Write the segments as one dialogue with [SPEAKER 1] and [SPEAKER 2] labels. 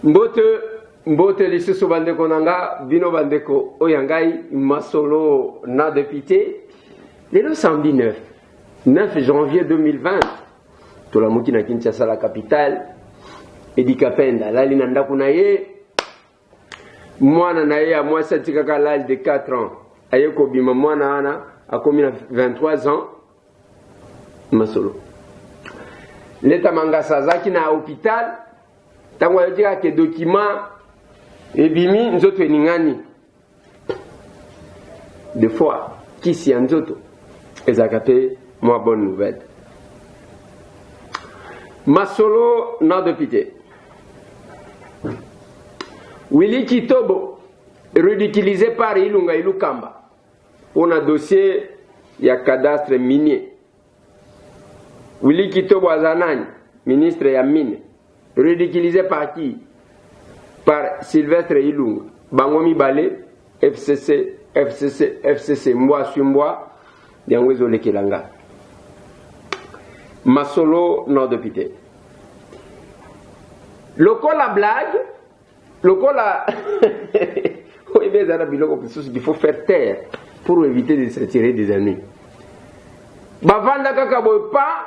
[SPEAKER 1] Mbote lisusu bandeko nanga bino bandeko oyangai masolo na député le samedi 9 janvier 2020 to la muki na Kinshasa la capitale Edi Kapenda lali na ndaku na ye mwana na ye a mwasa tikaka l'âge de 4 ans aye ko bima mwana ana akomi na 23 ans masolo leta mangasa zaki na hôpital tango yojika ke document ebimi nzoto eningani des fois kisi ya nzoto ezaka pe mwa bonne nouvelle masolo na député Willy Kitobo ridiculisé par Ilunga Ilukamba pour un dossier ya cadastre minier. Willy Kitobo Azanani, ministre ya mine, ridiculisé par qui? Par Sylvestre Ilunga, Bangomi Balé, FCC, Mboa Sumboa, Diangwezo Lekelanga. Masolo non député. Lokola blague, lokola. Il faut faire taire pour éviter de se tirer des ennuis. Bavanda Kakaboy pas.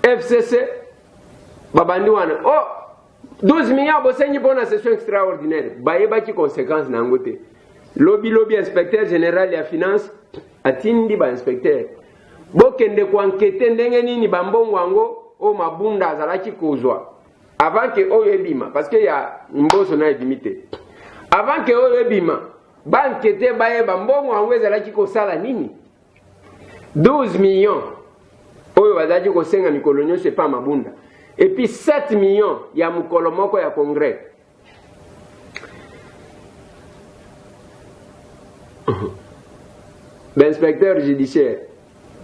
[SPEAKER 1] FCC. Babandiwana. Oh! 12 milliards de pour une session extraordinaire. Baïba qui conséquence n'angote. Lobby inspecteur général de la finance. Atindi ba inspecteur. Bokende ko enquêter ndenge nini bambongo wango o mabunda azalaki kozwa. Avant que oyo ebima parce que ya mboso na ebimité. Avant que oyo ebima ba enquêter baye bambongo wango ezalaki kosala nini? 12 millions. Oyo bazaki kosenga mikolo nyonso pa mabunda. Et puis 7 millions ya mukolo moko ya congrès. L'inspecteur judiciaire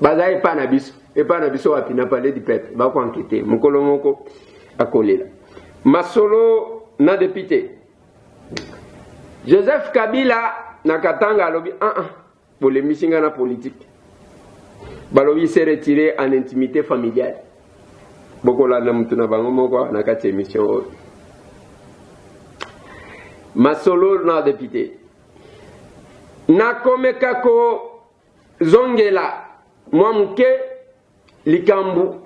[SPEAKER 1] bazaye pa na biso et pa na biso wapi na parler du peuple ba ko enquêter mukolo moko akolela masolo na député Joseph Kabila na katanga alobi polémique na politique balobi s'est retiré en intimité familiale bokola na mutu na bango moko na kati émission masolo na député na komekako zongela mwamuke likambu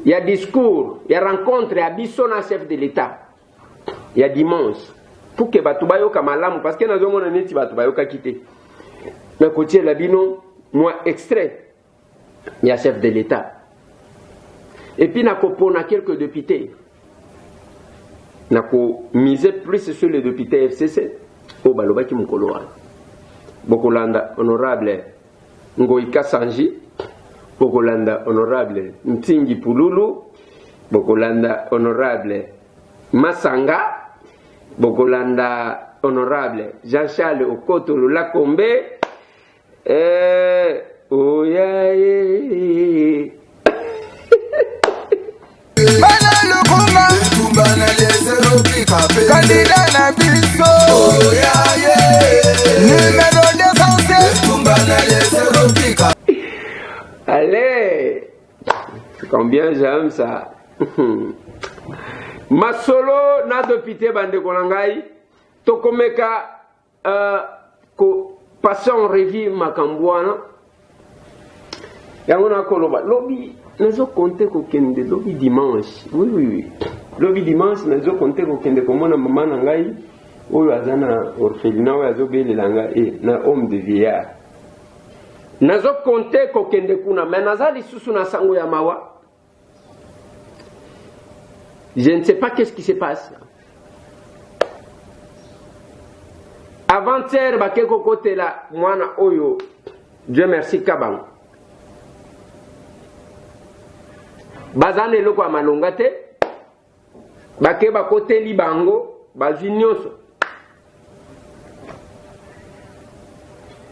[SPEAKER 1] il y a discours, il y a rencontre, il y a bisona chef de l'État. Il y a dimanche. Pour que batubayo kamalamu parce que na zomo na neti batubayo ka kité. Na côté la bino moi extrait. Il y a chef de l'État. Et puis na kopona quelques députés. Na ko miser plus sur les députés FCC au balobaki mukolo wa. Bokolanda honorable Ngoïka Sanji, Bokolanda honorable Ntingi Pululu, Bokolanda honorable Masanga, Bokolanda honorable Jean-Charles Okoto Lakombe, oh yeah, yeah.
[SPEAKER 2] Candidat na biso, oh yeah, yeah. Numéro
[SPEAKER 1] allez, combien j'aime ça. Masolo na député bande konangai tokomeka ko passer en revue makambwana yango na koloba lobby nazo compter ko kende lobby dimanche oui lobby dimanche nazo compter ko kende komona mama na ngai oyo azana orphelinat oyo azobelelanga na homme de vieillard nazo compter ko kende kuna mais nazali susu na sango ya mawa. Je ne sais pas qu'est-ce qui se passe. Avant-hier, bakeko kote la mwana oyo, Dieu merci kabang. Bazane loko amalonga te, bake bakote libango, bazinyoso.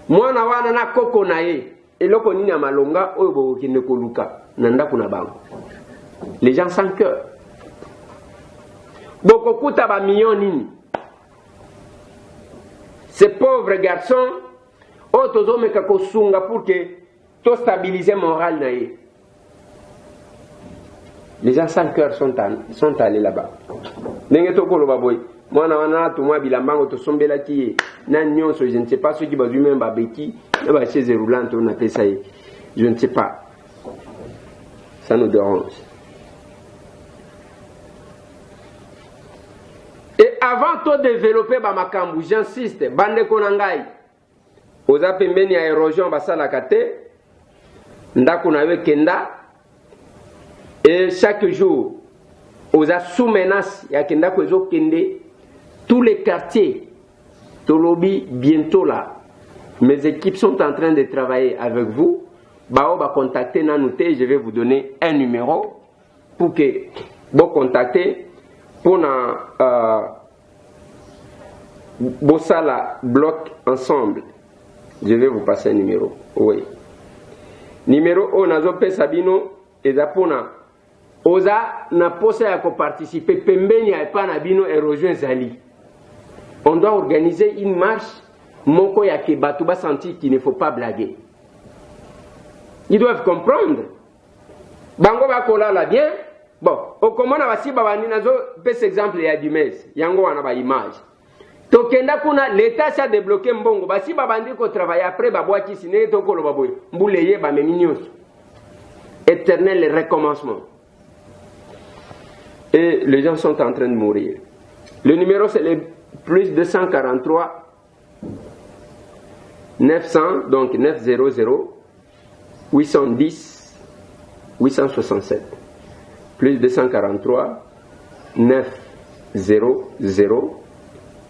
[SPEAKER 1] Mwana wana na koko na ye, eloko nini amalonga oyo bokende koluka, nanda kuna bango. Les gens sans cœur. Bokokuta ba million nini. Ces pauvres garçons otozomeka kosunga pour que to stabiliser moral na ye. Les gens sans cœur sont allés là-bas. Moi, je ne sais pas ceux qui vont même babeki, chaise roulante, on appelle ça. Je ne sais pas. Ça nous dérange. Et avant de développer Bamakambu, j'insiste, bande konangai, aux apembeni à érosion basala kate, ndakunawe kenda, et chaque jour, aux sous menace, ya kenda kwezo kende, tous les quartiers, Tolobi, bientôt là, mes équipes sont en train de travailler avec vous. Bao va contacter Nanouté, je vais vous donner un numéro pour que vous contactez pour Bossala bloc ensemble. Je vais vous passer un numéro. Oui. Numéro O Nazope Sabino et Zapona. Oza n'a pas à participer. Pembeni a pas Nabino et rejoint Zali. On doit organiser une marche. Moko Yake Batouba senti qu'il ne faut pas blaguer. Ils doivent comprendre. Bango Bakola la bien. Bon, au comment on a si babani nazo pes exemple ya du mes. Yango wana ba image. Tokenda kuna l'état s'est débloqué mbongo. Basi babandi ko travailler après babwa ki siné to ko lo baboy. Mbuleye ba meminios. Éternel recommencement. Et les gens sont en train de mourir. Le numéro c'est le plus 243 900 donc 900 810 867 plus 243 900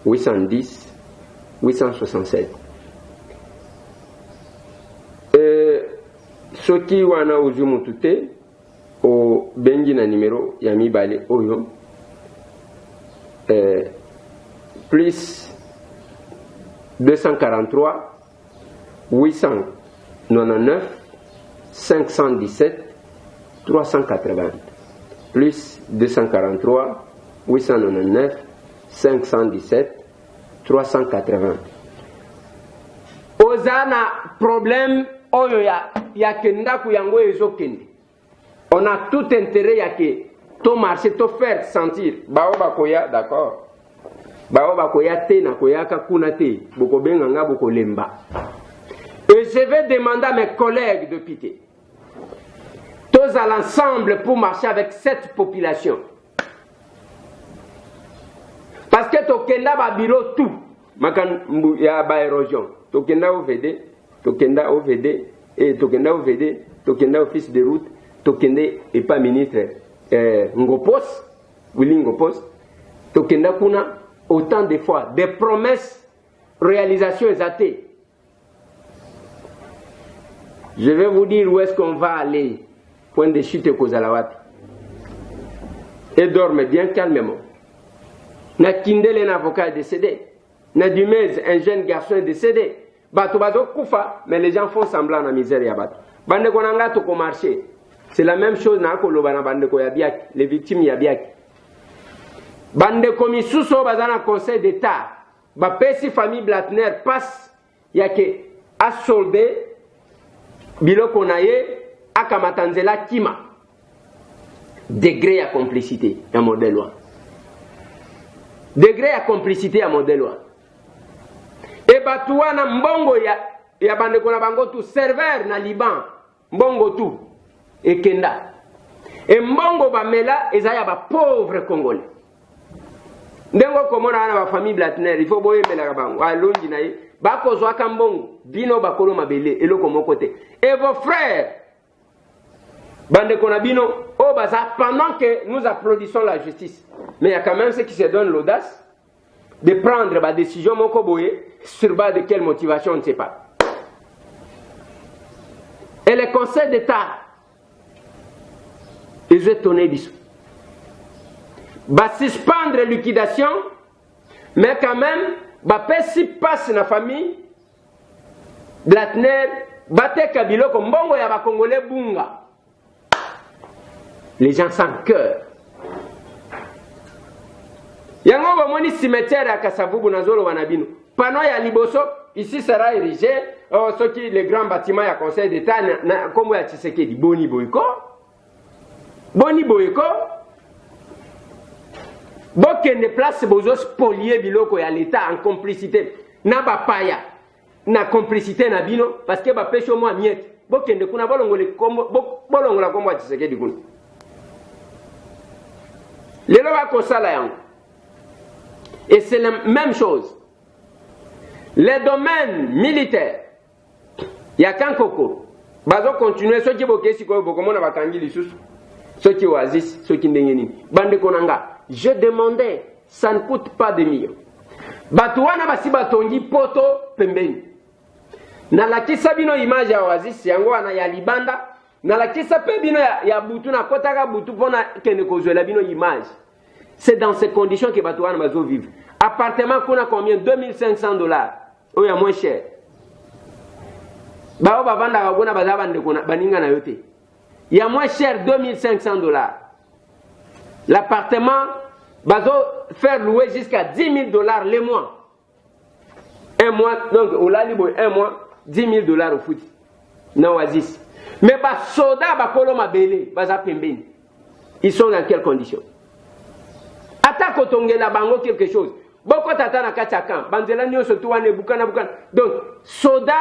[SPEAKER 1] 810 867. Ce qui wana ujumutute au bengi na numéro yami bale oyo plus 243 899 517 380 plus 243 899 517 380. Ozana problème oyo ya kenda ku yango ezokende. On a tout intérêt ya que to marché to faire sentir bao bakoya d'accord. Bao bakoya te na koya ka kuna te boko benganga boko lemba. Et je vais demander à mes collègues de Pité, tous à l'ensemble pour marcher avec cette population. Parce que Tokenda va bureau tout. Makan ya ba érosion. Tokenda OVD, Tokenda OVD, et Tokenda OVD, Tokenda office de route, Tokenda et pas ministre Ngopos, Willy Ngopos. Tokenda kuna autant de fois des promesses, réalisations exaltées. Je vais vous dire où est-ce qu'on va aller. Point de chute Kozalawat. Et dormez bien calmement. Na Kindele, un avocat est décédé. Na Dumez, un jeune garçon est décédé. Bato Koufa, mais les gens font semblant de misère ya bato. Bande konanga to ko marché. C'est la même chose na ko lobana bande ko yabiak, les victimes yabiak. Bande komi suso bazana conseil d'état. Ba pesi famille Blatner passe yake a soldé biloko na ye akamatanzela kima. Degré à complicité ya modèle loi. Degré à complicité à modèle loi. Et batuana mbongo ya bande kona bango tu serveur na Liban mbongo tu et kenda. Et mbongo bamela ezaya ba pauvre congolais. Ndengo komona na ba famille Blatner il faut boye mela bango alongi na ye bako zwaka mbongo bino bakolo mabele eloko moko te. Et vos frères bande kona bino o baza pendant que nous applaudissons la justice. Mais il y a quand même ceux qui se donnent l'audace de prendre ma décision moko boye sur base de quelle motivation on ne sait pas. Et le conseil d'État ils ont étonné bisou. Va suspendre liquidation, mais quand même, va faire si passe la famille, Blatner, bate Kabilo comme bongo ya ba Congolais bunga. Les gens sans cœur. Yango ba moni cimetière à Kasavubu nazolo wanabino. Pano ya liboso, ici sera érigé, ce qui les grands bâtiments ya conseil d'État comme ya Tshisekedi boni boyko. boni boyeko bokende place bozo spolier biloko ya l'état en complicité na bapaya na complicité na bino parce que bapesho mwa miette bokende kuna bolongola kombo ya Tshisekedi kuna lelo bakosala yango. Et c'est la même chose. Les domaines militaires, il y a qu'un coco. Bazo continuer ceux qui boké si quoi beaucoup na bakangi lisusu. Ceux qui oasis, ceux qui ndengeni. Bande konanga. Je demandais, ça ne coûte pas de millions. Batuana basi batongi poto pembeni. Na lakisa bino image ya oasis yango ana ya libanda. Na lakisa pe bino ya butu na kotaka butu pona kene kozwela bino image. C'est dans ces conditions que Batouane Mazo vivent. Appartement qu'on a combien? $2500. Oh, il y a moins cher. Il y a moins cher, $2500. L'appartement, Bazo faire louer jusqu'à $10 000 les mois. Un mois, donc au Lalibo, un mois, $10 000 au foot. Non, Oasis. Mais bas soda, bas koloma belé, baza pembeni. Ils sont dans quelles conditions? Attaque au tongela bango quelque chose. Boko tata na kachakan. Bandela nyo sotu wane bukana bukana. Donc, soda,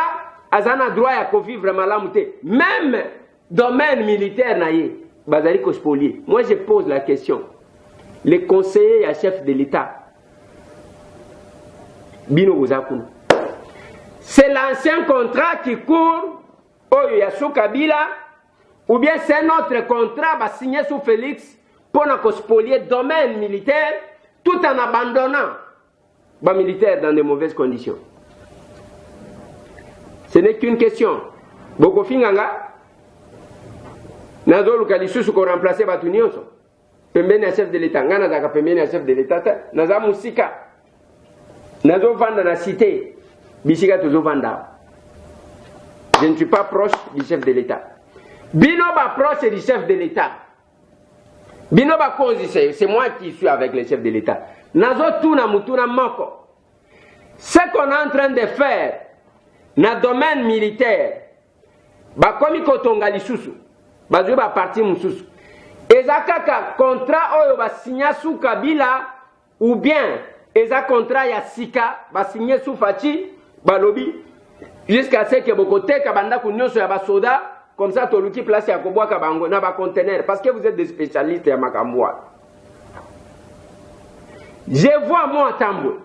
[SPEAKER 1] azana droit ya ko vivre malamute. Même domaine militaire na ye. Bazali ko spolier. Moi, je pose la question. Les conseillers à chef de l'État. Bino Bozakun. C'est l'ancien contrat qui court au Yassou Kabila. Ou bien c'est notre contrat signé sous Félix pour nous spolier domaine militaire tout en abandonnant les militaires dans de mauvaises conditions. Ce n'est qu'une question. Boko Finganga, Nazo Lukalisusu ko remplacer Batunioso. Pembeni à chef de l'État. Ngana zaka pembeni à chef de l'État. Naza Musika. Nazo Vanda na cité. Bisika Tozo Vanda. Je ne suis pas proche du chef de l'État. Bino ba proche du chef de l'État. Bino ba cause c'est moi qui suis avec le chef de l'État. Nazo tuna mutuna moko. Ce qu'on est en train de faire dans le domaine militaire, ba komi kotonga lisusu, ba zui ba parti mususu. Ezakaka contrat oyo ba signa sous Kabila ou bien eza contrat ya sika ba signé sous Fachi, ba lobi jusqu'à ce que bokote kabanda kunyoso ya ba soda. Comme ça, tu as place à Koboa Kabango, dans un conteneur, parce que vous êtes des spécialistes à Makamboa. Je vois moi à Tambou.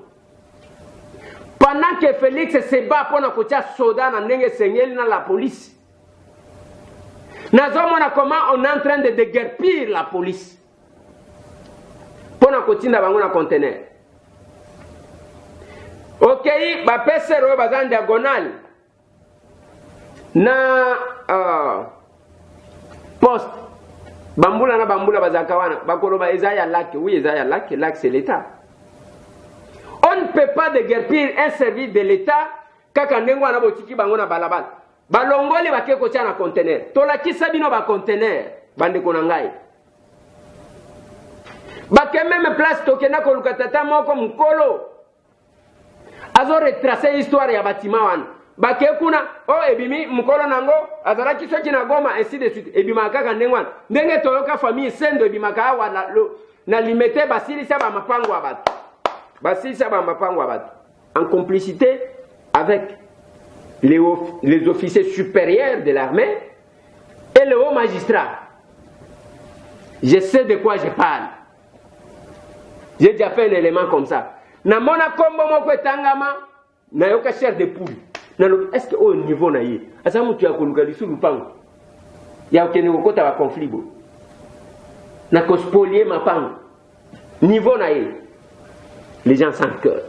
[SPEAKER 1] Pendant que Félix se bat pour la soda dans la police, nous avons comment on est en train de déguerpir la police. Pour la continuer dans un conteneur. Ok, bah, PCRO, bazan diagonale. Na poste bambula na bambula bazakawana bakoloba ezaya lac. Oui, ezaya lac c'est l'État. On ne peut pas déguerpir un service de l'État kaka ndengo na botiki bango na balabala balongoli bakeko tia na conteneur tolakisa bino ba conteneur bande konangai bake même place tokena koluka tata moko mukolo azo retracer histoire ya bâtiment wana bake kuna o ebimi mukolo nango azalaki soki na Goma ainsi de suite ebima kaka ndengwana ndenge toyoka famille sendo ebima ka wana na limité basilisa ba mapango abatu basilisa ba mapango abatu en complicité avec les officiers supérieurs de l'armée et le haut magistrat. Je sais de quoi je parle. J'ai déjà fait un élément comme ça. Na mona kombo moko etangama na yoka chair de poule. Est-ce que au niveau na ye asamu tu akoluka lisu lupango ya okene kokota ba conflit bo na ko spolier mapango niveau na ye les gens sans cœur.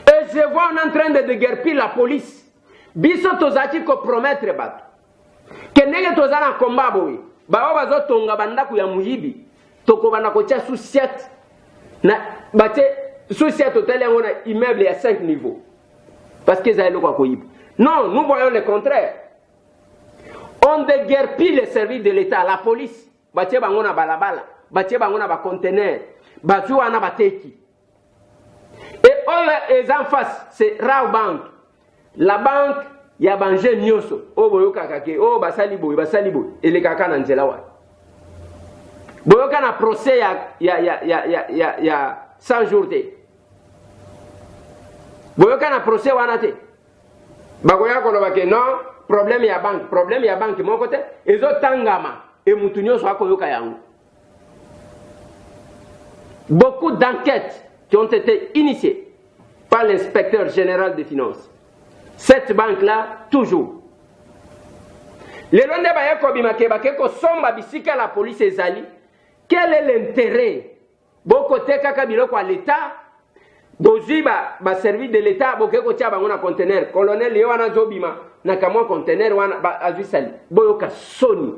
[SPEAKER 1] Et je vois on est en train de déguerpir la police biso tozaki ko promettre bato que ndenge tozana combat boy bao bazo tonga bandaku ya muyibi toko bana ko tia sous-siète na bate sous-siète hôtel yango na immeuble à 5 niveaux parce que ça est le quoi koyiba. Non, nous voyons le contraire. On déguerpit les services de l'État, la police batie bango na balabala batie bango na ba conteneur batu wana bateki. Et eux, les en face, c'est Rao Bank. La banque ya banje nyoso o boyoka kake o basali boy ele kaka na nzela wa boyoka na procès ya 100 jours te boyoka na procès wana te bakoya koloba ke non problème ya banque mon côté ezotangama e mutu nyoso akoyoka yango. Beaucoup d'enquêtes qui ont été initiées par l'inspecteur général des finances. Cette banque-là, toujours. Les londe bayeko bimake bakeko somba bisika la police ezali. Quel est l'intérêt? Boko teka kabiloko à l'État. Bozi ba service de l'État bokeko tia bango na conteneur. Colonel yo wana zobima na kamwa conteneur wana ba azisali. Boyoka soni.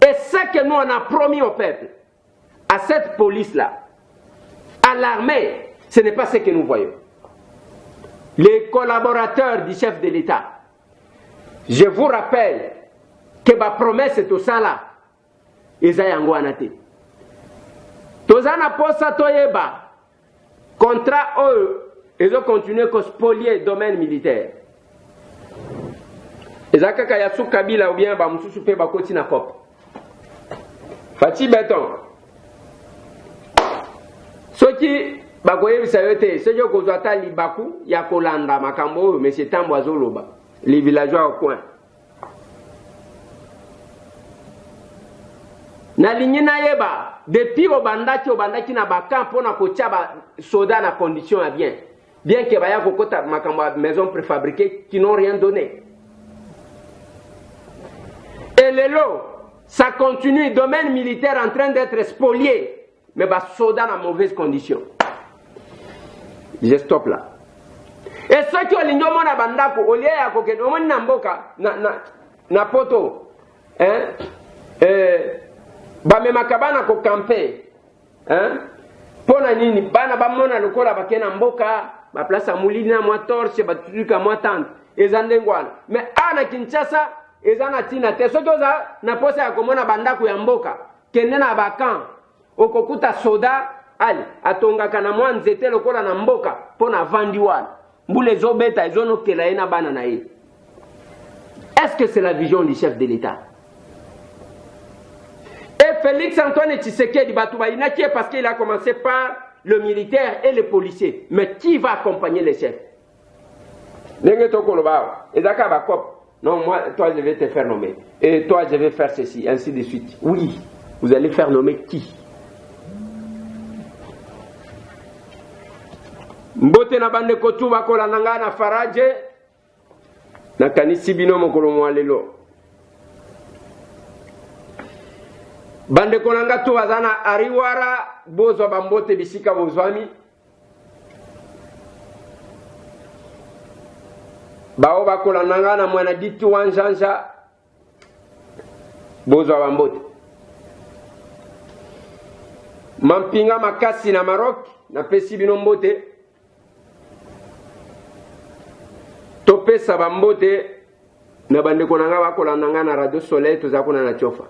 [SPEAKER 1] Et ce que nous on a promis au peuple, à cette police-là, à l'armée, ce n'est pas ce que nous voyons. Les collaborateurs du chef de l'État, je vous rappelle que ma promesse est au sala. Ezayango anate. Tozana posa toyeba. Contrat eux, ils ont continué à spolier le domaine militaire. Ezaka kayasu kabila ou bien ba mususu pe ba koti na kop. Fati beton. Soki bakoyebisa yo te soki okozwa ata libaku ya kolanda makambo oyo monsieur Tambo azoloba les villageois au coin na lingi nayeba depuis obandaki na bakamp mpona kotia basoda na condition ya bien que baya kokota makambo ya maison préfabriquée qui n'ont rien donné. Et lelo ça continue, domaine militaire en train d'être spolié, mais bas soda dans mauvaise condition. Je stoppe là. Et ceux qui ont l'igno mona bandako, au lieu ya koke, au moins namboka, na poto, ba me makabana ko camper, pona nini, bana ba mona lokola ba kena mboka, ba place a moulini na moi torche, ba truka moi tante, ezandengwana. Mais ana Kinshasa, ezana tina te soki oza na posa ya komona bandako ya mboka kende na bakan okokuta soda ali atongaka na mwa nzete lokola na mboka mpona vandi wana mbula ezobeta ezonokela ye na bana na ye. Est-ce que c'est la vision du chef de l'État? Et Félix Antoine Tshisekedi batu bayinaki parce qu'il a commencé par le militaire et le policier, mais qui va accompagner les chefs? Ndenge tokoloba ezaka bakop. Non, moi, toi, je vais te faire nommer. Et toi, je vais faire ceci, ainsi de suite. Oui, vous allez faire nommer qui? Mbote na bande kotu bakola nanga na faraje na kanisi bino mokolo mwalelo. Bande konanga tu bazana ariwara bozo bambote bisika bozwami. Bao bakola nanga na mwana ditu wanjanja bozo bambote. Mampinga makasi na Maroc na pesi bino mbote. Topesa bambote na bande konanga bakola nanga na Radio Soleil tozakuna na chofa.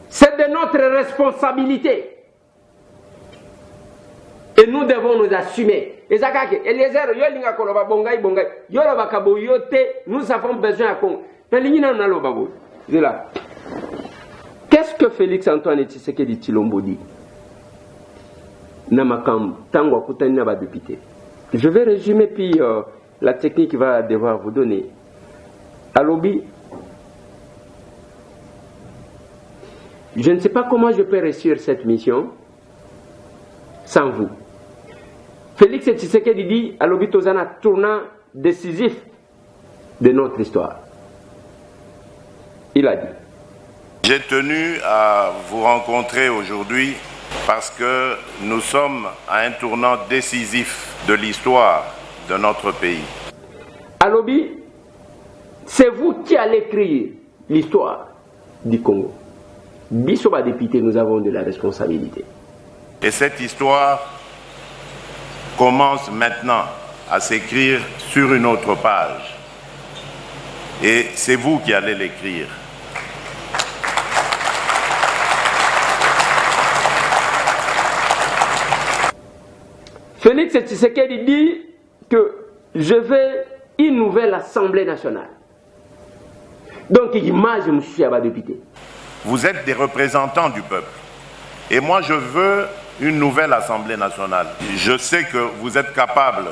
[SPEAKER 1] C'est de notre responsabilité. Et nous devons nous assumer. Nous avons besoin de là. Qu'est-ce que Félix Antoine Tshisekedi Tshilombo dit? Je vais résumer, puis la technique va devoir vous donner. À lobby, je ne sais pas comment je peux réussir cette mission sans vous. Félix Tshisekedi dit à l'Obitozana tournant décisif de notre histoire. Il a dit:
[SPEAKER 3] j'ai tenu à vous rencontrer aujourd'hui parce que nous sommes à un tournant décisif de l'histoire de notre pays.
[SPEAKER 1] À l'Obi, c'est vous qui allez écrire l'histoire du Congo. Bissoba député, nous avons de la responsabilité.
[SPEAKER 3] Et cette histoire commence maintenant à s'écrire sur une autre page. Et c'est vous qui allez l'écrire.
[SPEAKER 1] Félix Tshisekedi dit que je veux une nouvelle Assemblée nationale. Donc, image, je suis à député.
[SPEAKER 3] Vous êtes des représentants du peuple. Et moi, je veux une nouvelle Assemblée nationale. Je sais que vous êtes capables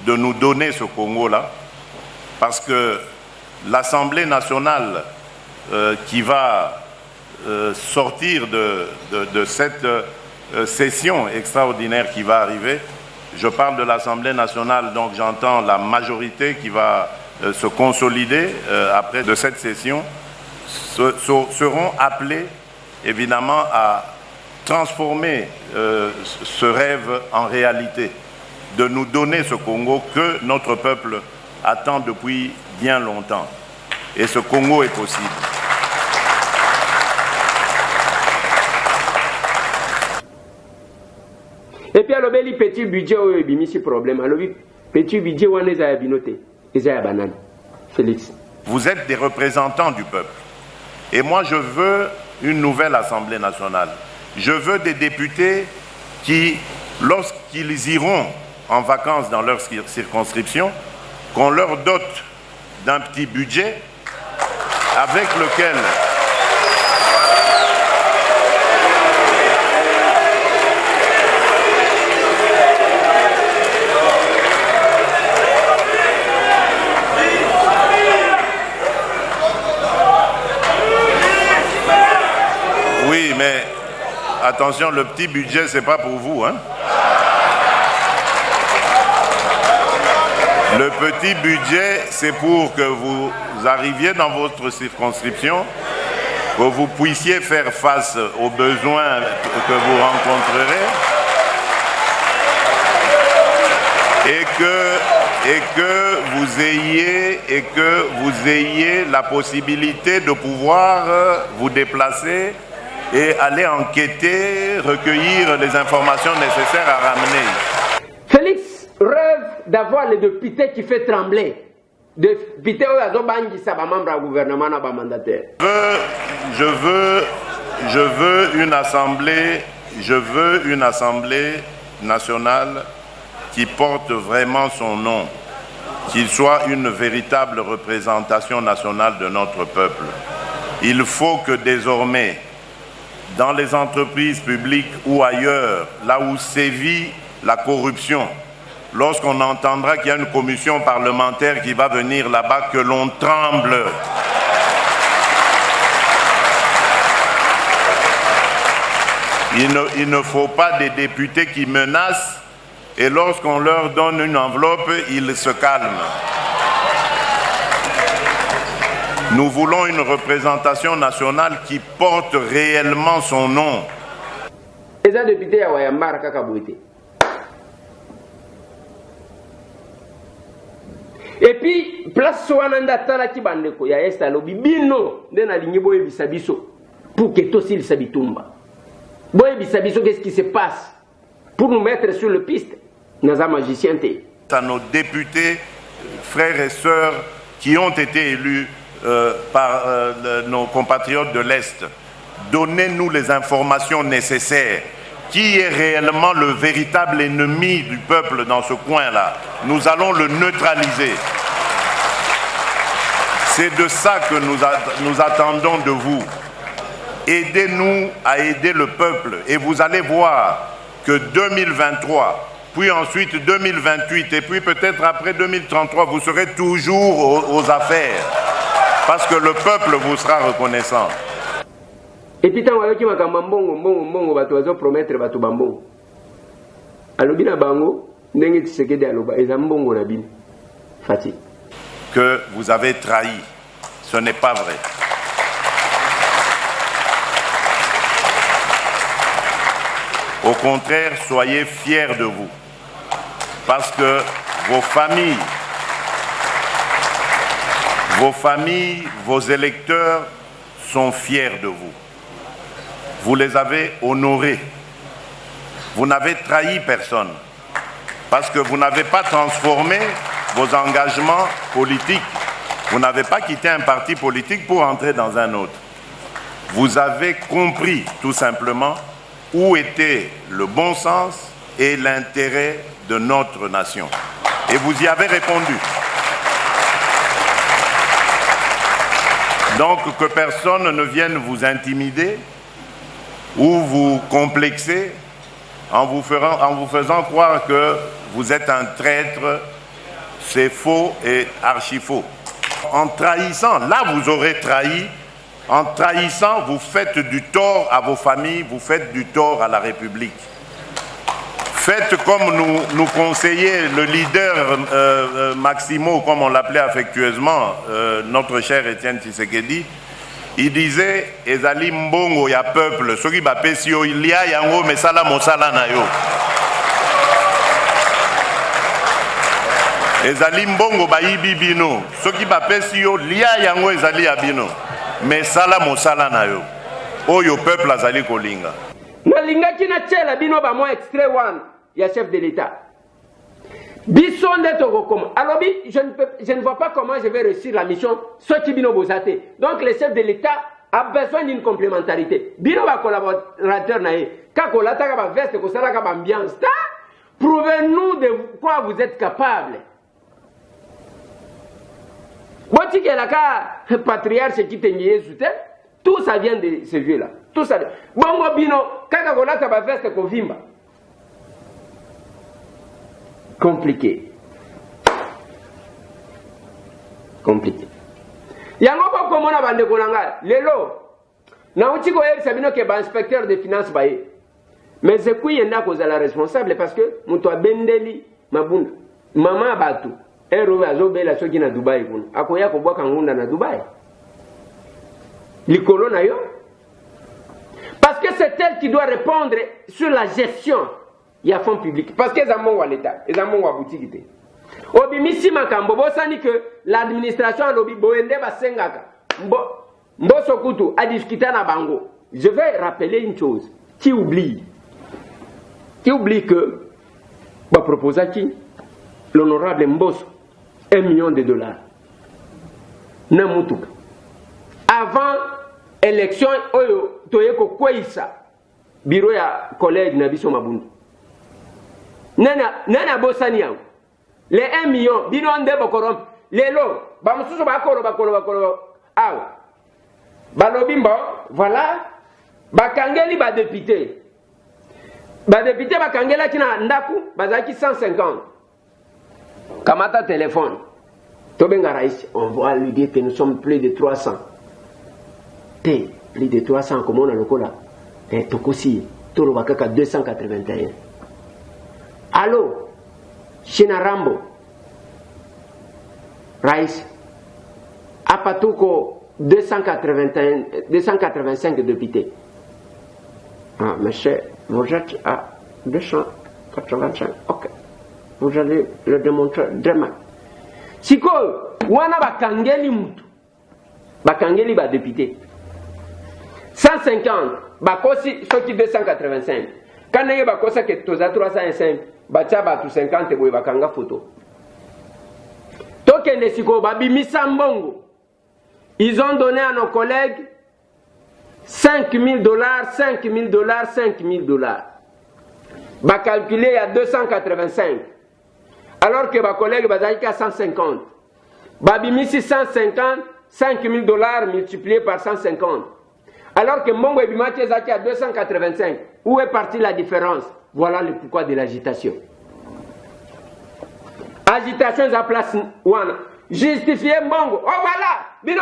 [SPEAKER 3] de nous donner ce Congo-là, parce que l'Assemblée nationale qui va sortir de cette session extraordinaire qui va arriver, je parle de l'Assemblée nationale, donc j'entends la majorité qui va se consolider après de cette session, seront appelés évidemment à transformer ce rêve en réalité, de nous donner ce Congo que notre peuple attend depuis bien longtemps. Et ce Congo est possible.
[SPEAKER 1] Et puis, alors, le petit budget, il y a un problème. Alors, le petit budget, on est à binoté. Et à banane. Félix.
[SPEAKER 3] Vous êtes des représentants du peuple. Et moi, je veux une nouvelle Assemblée nationale. Je veux des députés qui, lorsqu'ils iront en vacances dans leur circonscription, qu'on leur dote d'un petit budget avec lequel oui, mais attention, le petit budget, c'est pas pour vous, hein? Le petit budget, c'est pour que vous arriviez dans votre circonscription, que vous puissiez faire face aux besoins que vous rencontrerez et que vous ayez la possibilité de pouvoir vous déplacer et aller enquêter, recueillir les informations nécessaires à ramener.
[SPEAKER 1] Félix rêve d'avoir les députés qui fait trembler. Députés qui ont membre du gouvernement et mandataire.
[SPEAKER 3] Je veux une assemblée nationale qui porte vraiment son nom, qu'il soit une véritable représentation nationale de notre peuple. Il faut que désormais, dans les entreprises publiques ou ailleurs, là où sévit la corruption, lorsqu'on entendra qu'il y a une commission parlementaire qui va venir là-bas, que l'on tremble. Il ne faut pas des députés qui menacent et lorsqu'on leur donne une enveloppe, ils se calment. Nous voulons une représentation nationale qui porte réellement son nom.
[SPEAKER 1] Les députés à Wayambar Kakabouité. Et puis, place Soananda Talaki Bandeko, il y a Estalo Bibino, de la ligne Boye Bisabiso, pour que Tossil Sabitumba. Boye Bisabiso, qu'est-ce qui se passe pour nous mettre sur le piste? Naza magicien.
[SPEAKER 3] À nos députés, frères et sœurs qui ont été élus par nos compatriotes de l'Est, donnez-nous les informations nécessaires. Qui est réellement le véritable ennemi du peuple dans ce coin-là? Nous allons le neutraliser. C'est de ça que nous attendons de vous. Aidez-nous à aider le peuple et vous allez voir que 2023, puis ensuite 2028 et puis peut-être après 2033, vous serez toujours aux affaires parce que le peuple vous sera reconnaissant.
[SPEAKER 1] Et puis tant que mbongo bato bazo promettre bato bambongo. Alobi na bango ndenge Tshisekedi aloba eza mbongo na bino. Fati.
[SPEAKER 3] Que vous avez trahi. Ce n'est pas vrai. Au contraire, soyez fiers de vous. Parce que vos familles, vos électeurs sont fiers de vous. Vous les avez honorés. Vous n'avez trahi personne. Parce que vous n'avez pas transformé vos engagements politiques. Vous n'avez pas quitté un parti politique pour entrer dans un autre. Vous avez compris tout simplement où était le bon sens, et l'intérêt de notre nation. Et vous y avez répondu. Donc que personne ne vienne vous intimider ou vous complexer en vous faisant croire que vous êtes un traître, c'est faux et archi-faux. En trahissant, là vous aurez trahi, en trahissant, vous faites du tort à vos familles, vous faites du tort à la République. Faites comme nous conseillait le leader Maximo, comme on l'appelait affectueusement, notre cher Étienne Tshisekedi. Il disait, ezali mbongo ya peuple, soki bapesi yo ilia yango mesala mosala na yo. Ezali mbongo bayibi bino, soki bapesi yo lia yango ezali ya bino, mesala mosala na yo. Oyo peuple azali kolinga.
[SPEAKER 1] Nalingaki na tchela bino ba mo extrait one ya chef de l'État. Biso ndeto kokoma. Alors je ne vois pas comment je vais réussir la mission soki bino bozate. Donc le chef de l'État a besoin d'une complémentarité. Bino ba collaborateur na ye. Ka kolata ka ba veste ko sala ka ba ambiance. Prouvez-nous de quoi vous êtes capable. Boti ke la ka patriarche qui te Jésus te. Tout ça vient de ce vieux-là. Tout ça. Bongo bino kaka kolata ba veste ko vimba. Compliqué. Compliqué. Yango ko komona bande kolanga lelo na uti ko yebisa bino ke ba inspecteur de finances baye. Mais c'est qui yenda ko za la responsable parce que muto abendeli mabunda. Mama batu ero azobela soki na Dubai kuna. Akoya ko bwaka ngunda na Dubai. Likolo na yo. Parce que c'est elle qui doit répondre sur la gestion. Il y a fonds publics. Parce que les amont à l'État, les amont à boutique. Obimisi makambo, bosani que l'administration a lobby boende basengaka. Mbo sokutu a discuté na bango. Je vais rappeler une chose. Qui oublie que va proposer qui l'honorable Mbosso $1 million. Namutuka. Avant élection oyo toyeko kweisa bureau ya collègue na biso mabundu. Nana bosani yango. Les 1 million, bino nde bokorom. Lelo, ba mususu bakolo. Aw. Balobi mbo, voilà. Bakangeli ba député. Ba député bakangela kina ndaku, bazaki 150. Kamata téléphone. Tobenga raïs, on va lui dire que nous sommes plus de 300. Plus de 300 comme on a le cola. Tokosi, toro bakaka 281. Allô, Chinarambo, Raïs, Apatuko 285 députés. Ah, monsieur, vous êtes à 285. Ok. Vous allez le démontrer demain. Siko, wana bakangeli mutu. Bakangeli ba député. 150, bakosi soki 285. Quand il y a que toza 305, bacha batu 50 boy bakanga photo. Token de siko babi misambongo. Ils ont donné à nos collègues $5 000, $5 000, $5 000. Ba calculé à 285. Alors que ma collègue bazaki à 150. Babi misi 150, $5 000 multiplié par 150. Alors que Mongo et Bimati Zaki à 285. Où est partie la différence? Voilà le pourquoi de l'agitation. Agitation à place wana. Justifier Mongo. Oh voilà. Bino.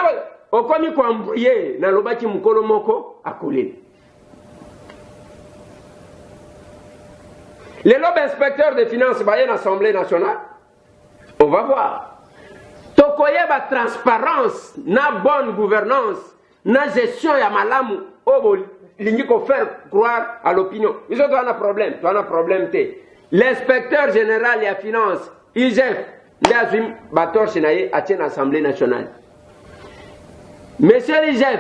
[SPEAKER 1] Okomi ko embrouiller na lobaki mukolo moko akole. Les lobes inspecteurs des finances bayen l'Assemblée nationale. On va voir. Tokoye ba transparence na bonne gouvernance. Na gestion ya malamu obo lingi ko faire croire à l'opinion. Ils ont un problème, l'inspecteur général des finances, IGF, n'azim bator chenaye à l'Assemblée nationale. Monsieur l'IGF,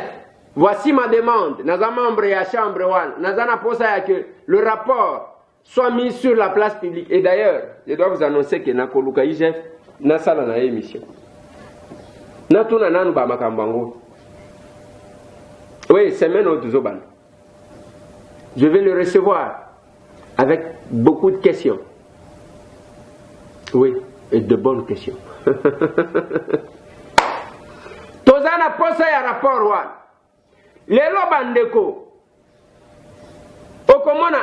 [SPEAKER 1] voici ma demande. Naza membre ya chambre one, naza na posa ya que le rapport soit mis sur la place publique. Et d'ailleurs, je dois vous annoncer que na koluka IGF na sala na émission. Na tuna nanu ba makambango. Oui, c'est maintenant Zoban. Je vais le recevoir avec beaucoup de questions. Oui, et de bonnes questions. Tozana posa ya rapport wa. Lelo bandeko. Okomona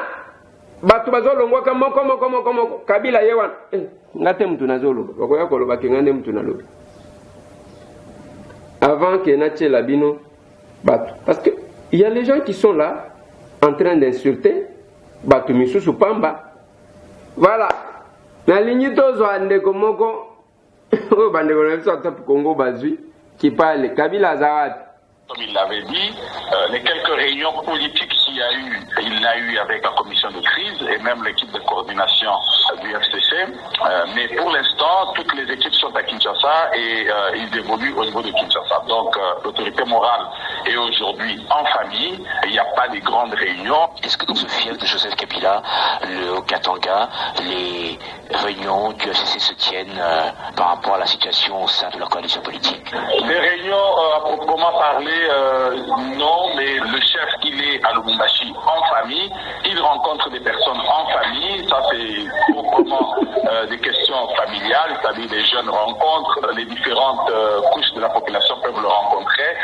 [SPEAKER 1] batu bazolongwa ka moko Kabila yewan. Ngate mtu nazoloba. Bakoya koloba ke ngande mtu naloba. Avant que nache labino batu. Parce que il y a les gens qui sont là en train d'insulter batu misusu pamba. Voilà. Na linyi tozo andeko moko. O bandeko na biso atap Congo bazui qui parle Kabila Zawad.
[SPEAKER 4] Comme il l'avait dit, les quelques réunions politiques qu'il y a eu, il l'a eu avec la commission de crise et même l'équipe de coordination du FCC. Mais pour l'instant, toutes les équipes sont à Kinshasa et ils évoluent au niveau de Kinshasa. Donc l'autorité morale est aujourd'hui en famille. Il n'y a pas de grandes réunions.
[SPEAKER 5] Est-ce que dans ce fief de Joseph Kabila, le Katanga, les réunions du FCC se tiennent par rapport à la situation au sein de la coalition politique?
[SPEAKER 4] Les réunions, à proprement parler, non, mais le chef, il est à Lubumbashi en famille, il rencontre des personnes en famille, ça c'est proprement des questions familiales, c'est-à-dire les jeunes rencontrent, les différentes couches de la population peuvent le rencontrer.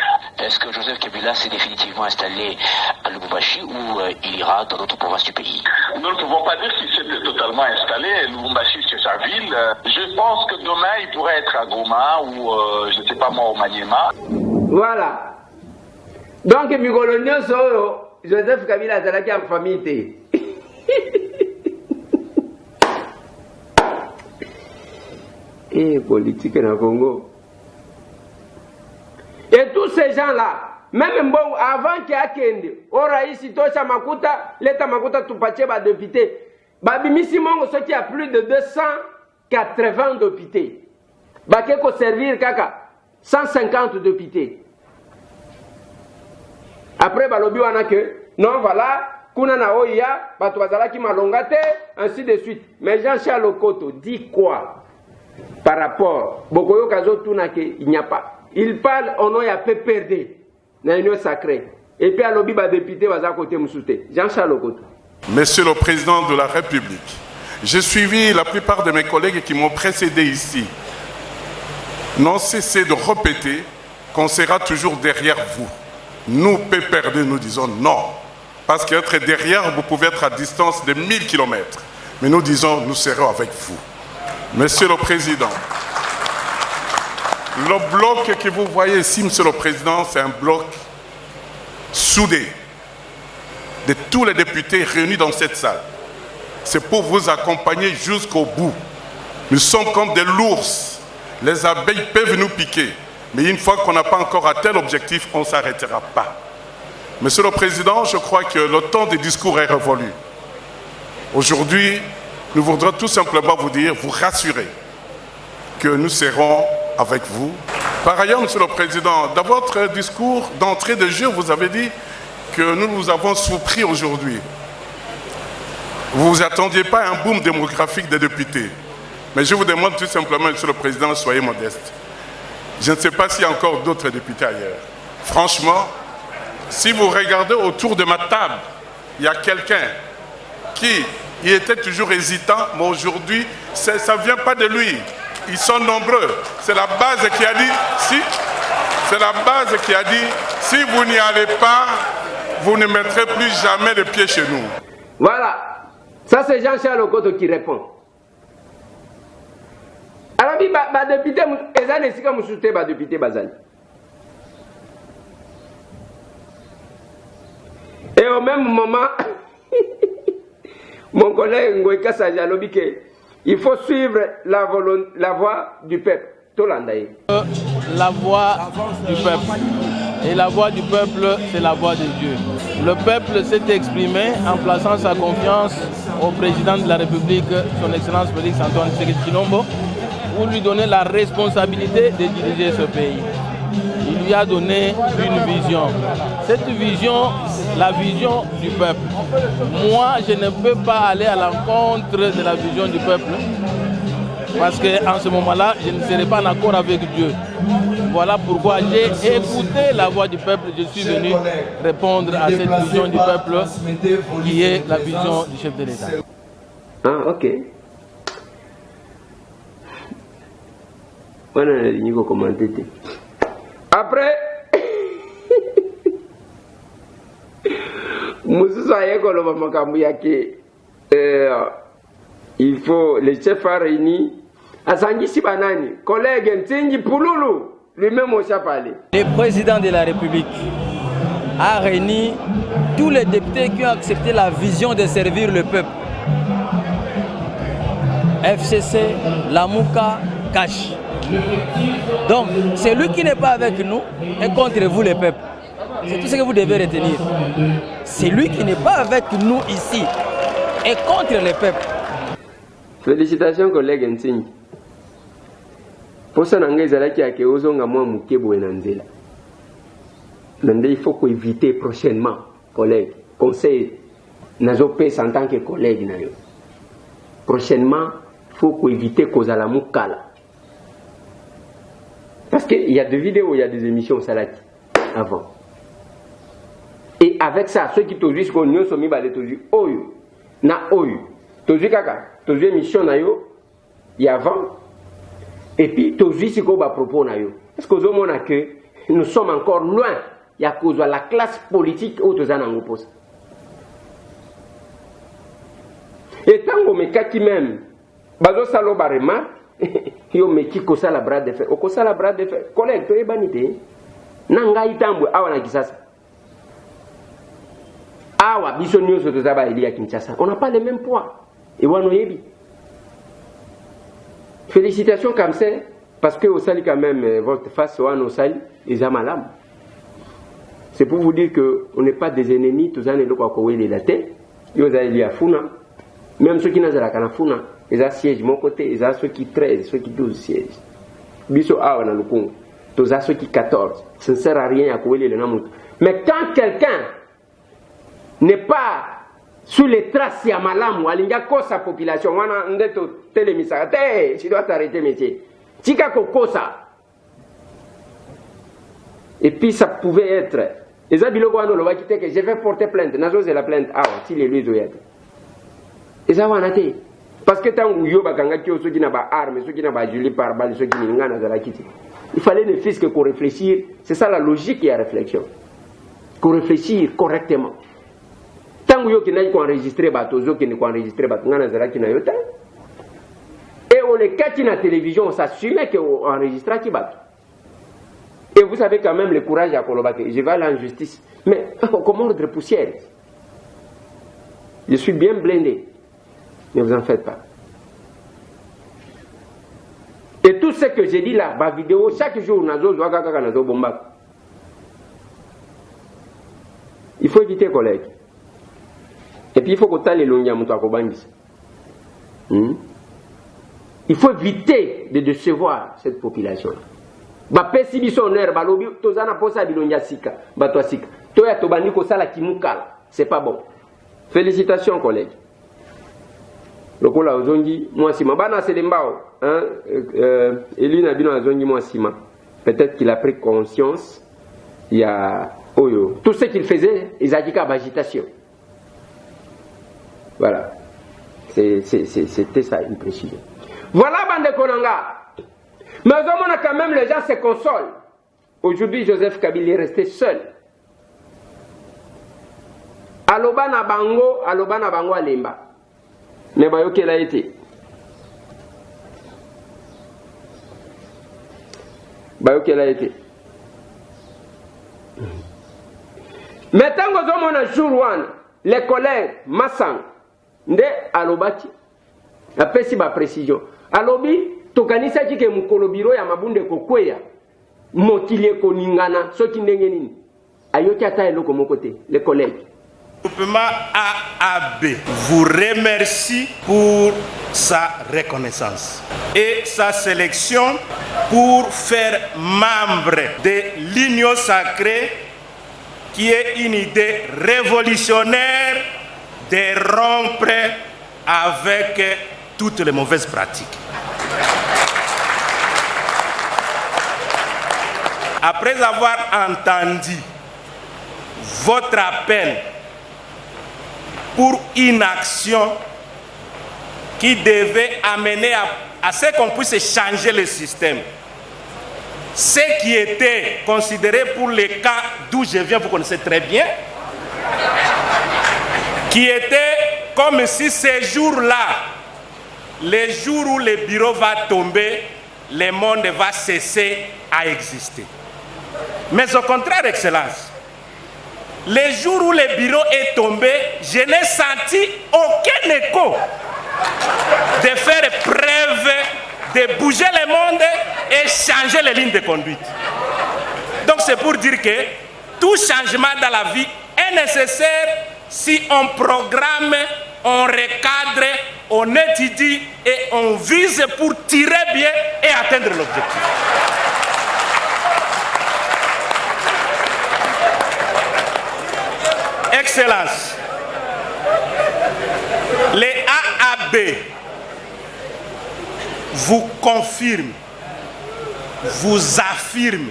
[SPEAKER 5] Est-ce que Joseph Kabila s'est définitivement installé à Lubumbashi ou il ira dans d'autres provinces du pays?
[SPEAKER 4] Nous ne pouvons pas dire qu'il s'est totalement installé. Lubumbashi, c'est sa ville. Je pense que demain, il pourrait être à Goma ou, je ne sais pas moi, au Maniema.
[SPEAKER 1] Voilà. Donc, Mikolonio Soro, Joseph Kabila azalaki en famille te. Et politique na Congo. Et tous ces gens-là, même bon, avant qu'il y ait Kende, Oraïsi, Tosha Makuta, l'État Makuta Tupache, ba député, Babimisi Mongo, ce qui a plus de 280 députés. Bakeko servir kaka 150 députés. Après, balobi wana que non, voilà, kuna na oya, bato bazala ki malongate, ainsi de suite. Mais Jean-Charles Lokoto dit quoi par rapport Bokoyo Kazo Tunake, il n'y a pas. Il parle au nom ya PPRD, na union sacrée. Et puis alobi ba député baza côté Moussouté. Jean-Charles Lokoto.
[SPEAKER 6] Monsieur le Président de la République, j'ai suivi la plupart de mes collègues qui m'ont précédé ici. N'ont cessé de répéter qu'on sera toujours derrière vous. Nous, PPRD, nous disons non. Parce qu'être derrière, vous pouvez être à distance de 1000 km. Mais nous disons, nous serons avec vous. Monsieur le Président, le bloc que vous voyez ici, Monsieur le Président, c'est un bloc soudé de tous les députés réunis dans cette salle. C'est pour vous accompagner jusqu'au bout. Nous sommes comme des l'ours. Les abeilles peuvent nous piquer. Mais une fois qu'on n'a pas encore atteint l'objectif, on ne s'arrêtera pas. Monsieur le Président, je crois que le temps des discours est révolu. Aujourd'hui, nous voudrions tout simplement vous dire, vous rassurer que nous serons avec vous. Par ailleurs, Monsieur le Président, dans votre discours d'entrée de jeu, vous avez dit que nous nous avons surpris aujourd'hui. Vous ne vous attendiez pas à un boom démographique des députés. Mais je vous demande tout simplement, Monsieur le Président, soyez modeste. Je ne sais pas s'il y a encore d'autres députés ailleurs. Franchement, si vous regardez autour de ma table, il y a quelqu'un qui était toujours hésitant, mais aujourd'hui, ça ne vient pas de lui. Ils sont nombreux. C'est la base qui a dit, si vous n'y allez pas, vous ne mettrez plus jamais de pied chez nous.
[SPEAKER 1] Voilà. Ça, c'est Jean-Charles Lokoto qui répond. Alors, député, député Bazali. Et au même moment, mon collègue Ngoïka Sajalobi, il faut suivre la voix du peuple.
[SPEAKER 7] La voix du peuple. Et la voix du peuple, c'est la voix de Dieu. Le peuple s'est exprimé en plaçant sa confiance au président de la République, son Excellence Félix Antoine Tshisekedi Tshilombo, pour lui donner la responsabilité de diriger ce pays. Il lui a donné une vision. Cette vision, la vision du peuple. Moi, je ne peux pas aller à l'encontre de la vision du peuple, parce qu'en ce moment-là, je ne serai pas en accord avec Dieu. Voilà pourquoi j'ai écouté la voix du peuple. Je suis venu répondre à cette vision du peuple qui est la vision du chef de l'État.
[SPEAKER 1] Ah, ok. Voilà, il faut commenter. Après, il faut les chefs réunis. Asangi Sibanani, collègue Ntingi Pouloulou, lui-même au Chapalé.
[SPEAKER 8] Le président de la République a réuni tous les députés qui ont accepté la vision de servir le peuple. FCC, Lamouka, Cash. Donc, celui qui n'est pas avec nous est contre vous, le peuple. C'est tout ce que vous devez retenir. Celui qui n'est pas avec nous ici est contre le peuple.
[SPEAKER 1] Félicitations, collègue Ntingi. Pour ça, il faut éviter prochainement, collègue, conseil, nazo pèse en tant que collègue. Prochainement, il faut éviter cause à la moukala. Parce qu'il y a des vidéos, il y a des émissions salati avant. Et avec ça, ceux qui t'ont dit qu'on y a soumis à l'étoile, oyo, na oyo, t'ont dit kaka, t'ont dit émission na yo, il y a avant. Et puis, t'ont dit ce qu'on va proposer na yo. Parce que nous sommes encore loin. Il y a cause de la classe politique où tous en oppose. Et tant qu'on me kaki même, bazo salo barema, yo me kiko sala bras de fer. Oko sala bras de fer. Collègue, tu es banité. Nanga itambu awa na Kinshasa. Awa biso nyoso tozaba ili ya Kinshasa. On n'a pas le même poids. Et wano yebi. Félicitations comme ça, parce que au sali quand même votre face au sali, ils ont malam. C'est pour vous dire qu'on n'est pas des ennemis, tous les gens qui ont les dates, ils ont les funa. Même ceux qui n'ont pas la funa, ils ont siège mon côté, ils ont ceux qui 13, ceux qui 12 sièges. Biso awa na lukungu, tous ceux qui 14. Ça ne sert à rien à couler le namout. Mais quand quelqu'un n'est pas sous les traces ya malamu, alinga kosa population, wana ndeto télémisa, tu dois t'arrêter métier. Tika kosa. Et puis ça pouvait être. Et ça, que je vais porter plainte. Nazo la plainte. Ah, si les lui doivent être. Et ça va nater. Parce que tant que yoba kanga kyo ceux qui n'ont pas armes, ceux qui n'ont pas juli par balle, ceux qui n'ont pas la quitter. Il fallait ne fût que qu'on réfléchisse. C'est ça la logique et la réflexion. Qu'on réfléchisse correctement. Tant que yo qui n'a pas enregistré bateau, yo qui n'a pas enregistré bateau, n'en a qui n'a pas. Et on les catch na télévision, on s'assumait qu'on enregistrait qui bateau. Et vous avez quand même le courage à Kolobake. Je vais aller en justice. Mais comme ordre poussière. Je suis bien blindé. Ne vous en faites pas. Et tout ce que j'ai dit là, ma vidéo, chaque jour, il faut éviter, collègues. Et puis il faut que tu ailles il faut éviter de décevoir cette population-là. Bapesi biso honneur balobi tozana posa bilonja sika bato sika toya tobandi ko sala kimukala, c'est pas bon. Félicitations collègues. Lokola ozongi mwasima bana selembao hein Elina bino ozongi mwasima. Peut-être qu'il a pris conscience il y a oyo tout ce qu'il faisait ezakika bagitation. Voilà. C'était ça une précision. Voilà bande konanga. Mais on a quand même les gens se consolent. Aujourd'hui, Joseph Kabila est resté seul. Alobana bango alemba. Mais bah, ok, il a été. Bah, ok, il a été. Maintenant, on a jour one, les collègues, Massang, Nde Alobati, après si ma précision. Alobi, tokanisa chike mukolo biro ya mabunde kokweya motilie koningana soki ndenge nini ayoki ata eloko mokote les collègues.
[SPEAKER 9] Le groupement AAB vous remercie pour sa reconnaissance et sa sélection pour faire membre de l'Union sacrée qui est une idée révolutionnaire de rompre avec toutes les mauvaises pratiques. Après avoir entendu votre appel pour une action qui devait amener à ce qu'on puisse changer le système. Ce qui était considéré pour les cas d'où je viens, vous connaissez très bien, qui était comme si ces jours-là, les jours où le bureau va tomber, le monde va cesser à exister. Mais au contraire, Excellence, les jours où le bureau est tombé, je n'ai senti aucun écho de faire preuve, de bouger le monde et changer les lignes de conduite. Donc c'est pour dire que tout changement dans la vie est nécessaire si on programme, on recadre, on étudie et on vise pour tirer bien et atteindre l'objectif. Excellence, les AAB vous confirment, vous affirment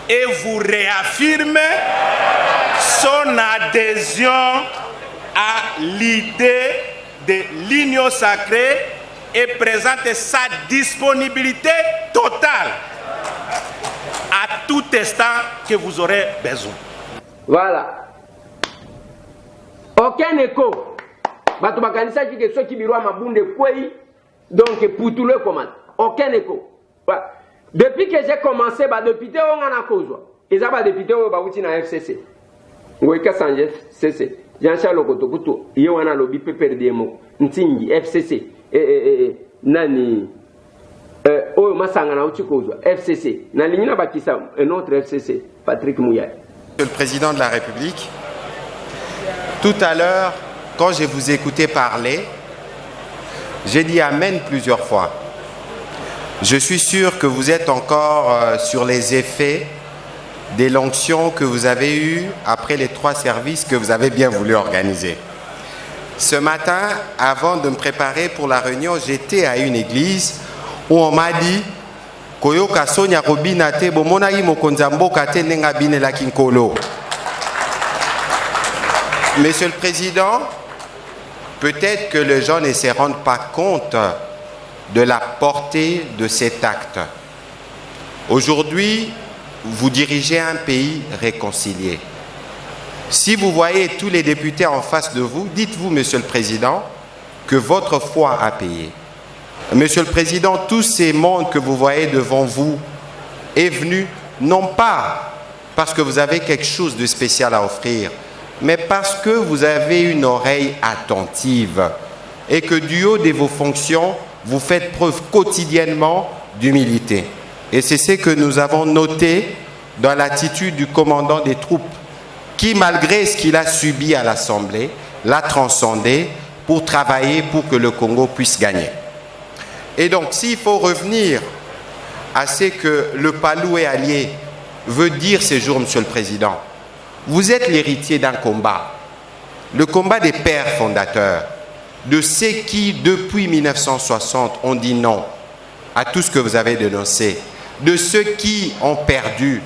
[SPEAKER 9] et vous réaffirment son adhésion à l'idée de l'union sacrée et présente sa disponibilité totale à tout instant que vous aurez besoin.
[SPEAKER 1] Voilà. Aucun écho. Bato bakanisa ki ke soki birwa mabunde kwei donc pour tout le commande. Aucun écho. Voilà. Depuis que j'ai commencé ba député on a kozwa. Eza ba député o ba uti na FCC. Ngoika sanje FCC. Jean-Charles Okotokuto ye wana lobi PPRDM Ntingi FCC nani oyo masanga na uti kozwa FCC. Na limina bakisa un autre FCC Patrick Mouyay.
[SPEAKER 10] Monsieur le Président de la République, tout à l'heure, quand je vous écoutais parler, j'ai dit Amen plusieurs fois. Je suis sûr que vous êtes encore sur les effets des l'onction que vous avez eues après les 3 services que vous avez bien voulu organiser. Ce matin, avant de me préparer pour la réunion, j'étais à une église où on m'a dit Koyoka Sonia Robina te bomona yi mokonzambo kate nenga bine la kinkolo. Monsieur le Président, peut-être que les gens ne se rendent pas compte de la portée de cet acte. Aujourd'hui, vous dirigez un pays réconcilié. Si vous voyez tous les députés en face de vous, dites-vous, Monsieur le Président, que votre foi a payé. Monsieur le Président, tous ces mondes que vous voyez devant vous est venu non pas parce que vous avez quelque chose de spécial à offrir, mais parce que vous avez une oreille attentive et que du haut de vos fonctions, vous faites preuve quotidiennement d'humilité. Et c'est ce que nous avons noté dans l'attitude du commandant des troupes qui, malgré ce qu'il a subi à l'Assemblée, l'a transcendé pour travailler pour que le Congo puisse gagner. Et donc, s'il faut revenir à ce que le Paloué allié veut dire ces jours, Monsieur le Président, vous êtes l'héritier d'un combat, le combat des pères fondateurs, de ceux qui, depuis 1960, ont dit non à tout ce que vous avez dénoncé, de ceux qui ont perdu,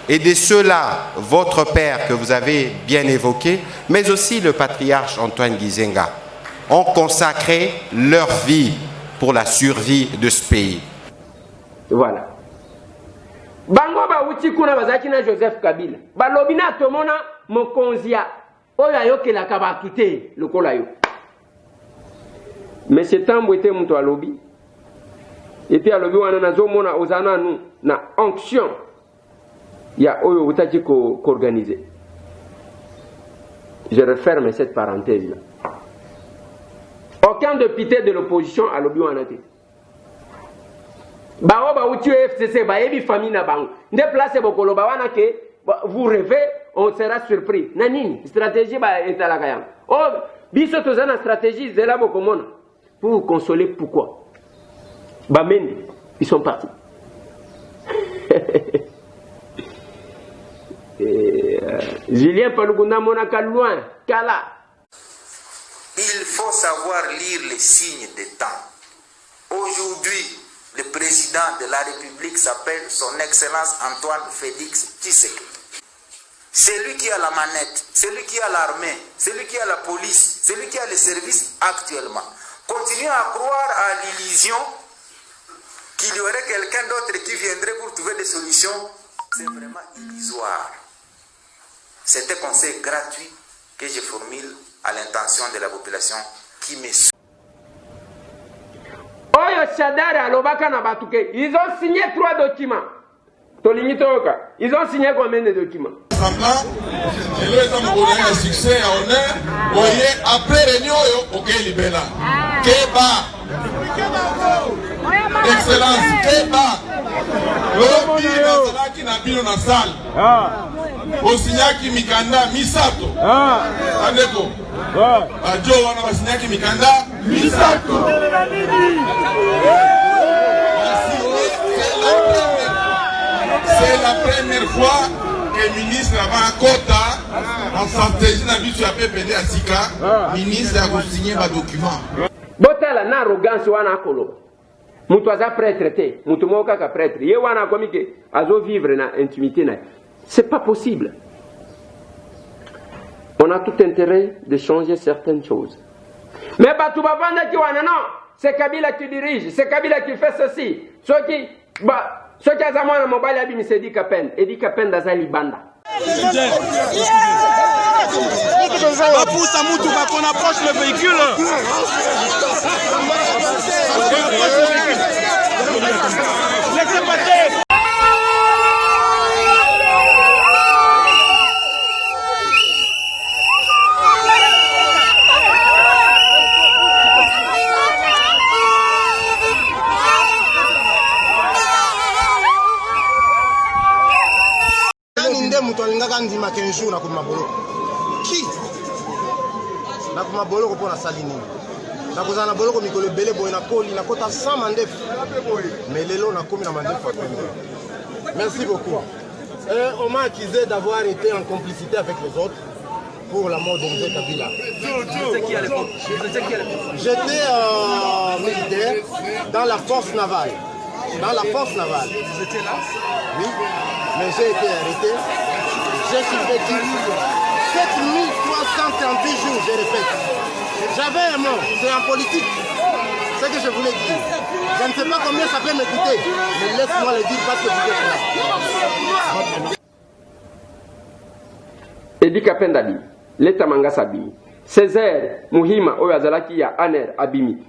[SPEAKER 10] et de ceux-là, votre père que vous avez bien évoqué, mais aussi le patriarche Antoine Gizenga, ont consacré leur vie pour la survie de ce pays.
[SPEAKER 1] Voilà. Bango ba uti kuna bazaki na Joseph Kabila. Balobina tomona mokonzia. Oya yoke la kabakite lokola yo. Mais c'est temps boité muto alobi. Était alobi wana nazo mona ozana nu na onction. Ya oyo utaki ko organiser. Je referme cette parenthèse là. Aucun député de l'opposition a lobby wana te. Bao ba uti FCC ba yebi famille na bango. Nde place bokolo ba wana ke vous rêvez, on sera surpris. Nanini stratégie ba etalaka yang. Oh biso tozana stratégie zela bokomona. Pour vous consoler pourquoi? Ba mendi ils sont partis. Julien Paluguna monaka loin kala.
[SPEAKER 11] Il faut savoir lire les signes des temps. Aujourd'hui, le président de la République s'appelle son Excellence Antoine Félix Tshisekedi. C'est lui qui a la manette, c'est lui qui a l'armée, c'est lui qui a la police, c'est lui qui a les services actuellement. continuez à croire à l'illusion qu'il y aurait quelqu'un d'autre qui viendrait pour trouver des solutions, c'est vraiment illusoire. C'est un conseil gratuit que je formule à l'intention de la population qui me suit.
[SPEAKER 1] Oyo Shadari alobaka na batuke, ils ont signé 3 documents. Tolingi toka, ils ont signé combien de documents?
[SPEAKER 12] Un succès, un honneur. Voyez, après réunion, ok, libéral. Keba. Excellence, Keba. Lobi Nazalaki na bino na salle. Osinyaki Mikanda Misato. Andeko. Bajo wana basinyaki Mikanda Misato. C'est la première fois que le ministre a un quota en stratégie d'habitude à PPD à Sika. Ministre a signé un document.
[SPEAKER 1] Botala na arrogance wana akolo. Mutu aza prêtre te, mutu moka ka prêtre. Ye wana komike azo vivre na intimité na. C'est pas possible. On a tout intérêt de changer certaines choses. Mais batu bavanda ki wana non, c'est Kabila qui dirige, c'est Kabila qui fait ceci. Ceux qui ont un mobile abimi c'est Edi Kapen d'Azali Banda.
[SPEAKER 13] Pousse à Moutou qu'on approche le véhicule. Laissez passer.
[SPEAKER 14] Ndima kenjou na kuma boloko ki na kuma boloko pona salini na kozana boloko mikolo bele boy na koli na kota 100 mandef mais lelo na komi na mandef. Merci beaucoup. On m'a accusé d'avoir été en complicité avec les autres pour la mort de M. Kabila. J'étais militaire dans la force navale. Dans la force navale. Vous étiez là? Oui, mais j'ai été arrêté. J'ai survécu 7338 jours, je répète. J'avais un mot, c'est en politique. C'est ce que je voulais dire. Je ne sais pas combien ça peut m'écouter, mais laisse-moi le dire parce que vous êtes là.
[SPEAKER 1] Edi Kapen d'Abimi, l'État Mangas Abimi, Césaire Muhima Oyazalaki ya Aner Abimi,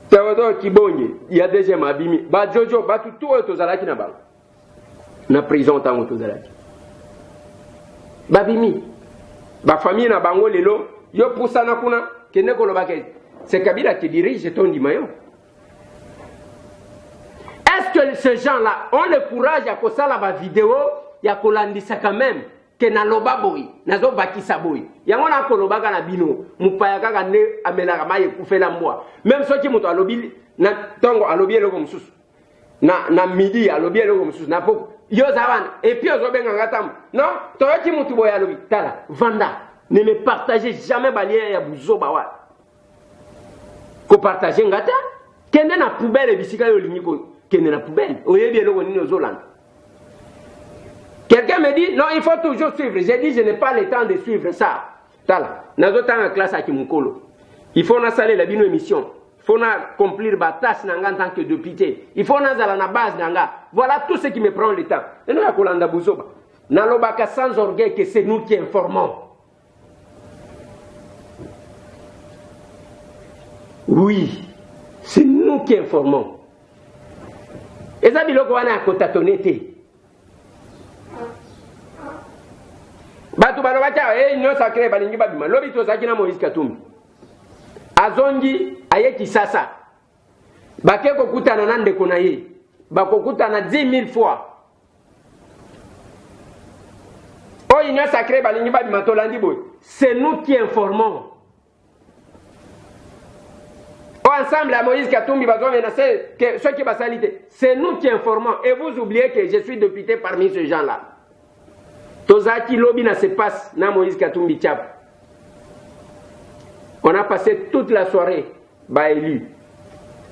[SPEAKER 1] Théodore Kibonye, il y a deuxième Abimi, Ba Jojo, Ba tout Tozalaki na ba. Na prison tango Tozalaki. Babimi, ba famille na bango lelo, yo poussana kuna, kene kolobake. C'est Kabila qui dirige ton dimayo. Est-ce que ces gens-là ont le courage à cause de la vidéo, ya kolandisa quand même, que na loba boy, na zo bakisa boy. Yango na kolobaka na bino, mupaya kaka ne amelaka maye kufela mbwa. Même ceux qui muto alobi na tongo alobi eloko mususu. Na midi alobi eloko mususu na poko. Yo zavan et puis ozobenga ngatam. Non, toyoki mutu boy alobi tala, vanda, ne me partagez jamais balien ya buzo bawa. Ko partager ngata, kende na poubelle bisika yo lingi ko kende na poubelle. Oyebi eloko nini ozolanda. Quelqu'un me dit, non, il faut toujours suivre. J'ai dit, je n'ai pas le temps de suivre ça. Tala, nous avons en classe à Kimukolo. Il faut nous saler la bino émission. Il faut nous accomplir la tâche en tant que député. Il faut nous aller à la base. Voilà tout ce qui me prend le temps. Et nous avons Kolanda Bouzoba. Nous avons sans orgueil que c'est nous qui informons. Oui, c'est nous qui informons. Et ça, c'est ce qu'on a tonné. Batu balobaka nyo sacré balingi babima lobi to zakina Moïse Katumbi azongi ayeki sasa bakeko kutana nande kona ye bakokutana 10 000 fois oyi nyo sacré balingi babima to landi boy c'est nous qui informons ensemble à Moïse Katumbi que ceux qui basalité c'est nous qui informons et vous oubliez que je suis député parmi ces gens-là. Tozaki lobby na se passe na Moïse Katumbi Tchap. On a passé toute la soirée bas élu.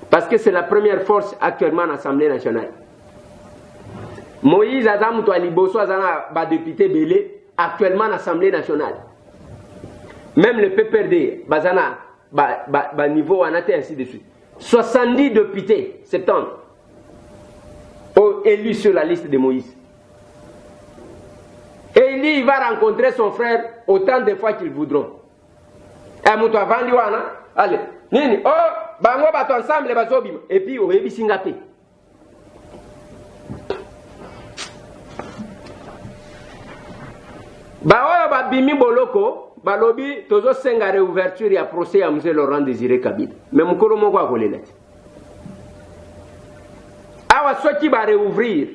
[SPEAKER 1] Parce que c'est la première force actuellement à l'Assemblée nationale. Moïse Azam Liboso Azana ba député Belé actuellement à l'Assemblée nationale. Même le PPRD Bazana niveau wana te, ainsi de suite. 70 députés, 70, ont élu sur la liste de Moïse. Et il va rencontrer son frère autant de fois qu'ils voudront. Et mutu avandi wana, allez, nini, oh, bango bato ensemble bazobima. Et puis oyebi singape. Baoyo babimi boloko, balobi tozo senga réouverture ya procès ya Monsieur Laurent Désiré Kabila. Mais mukolo moko akolela. Awa soki ba réouvrir.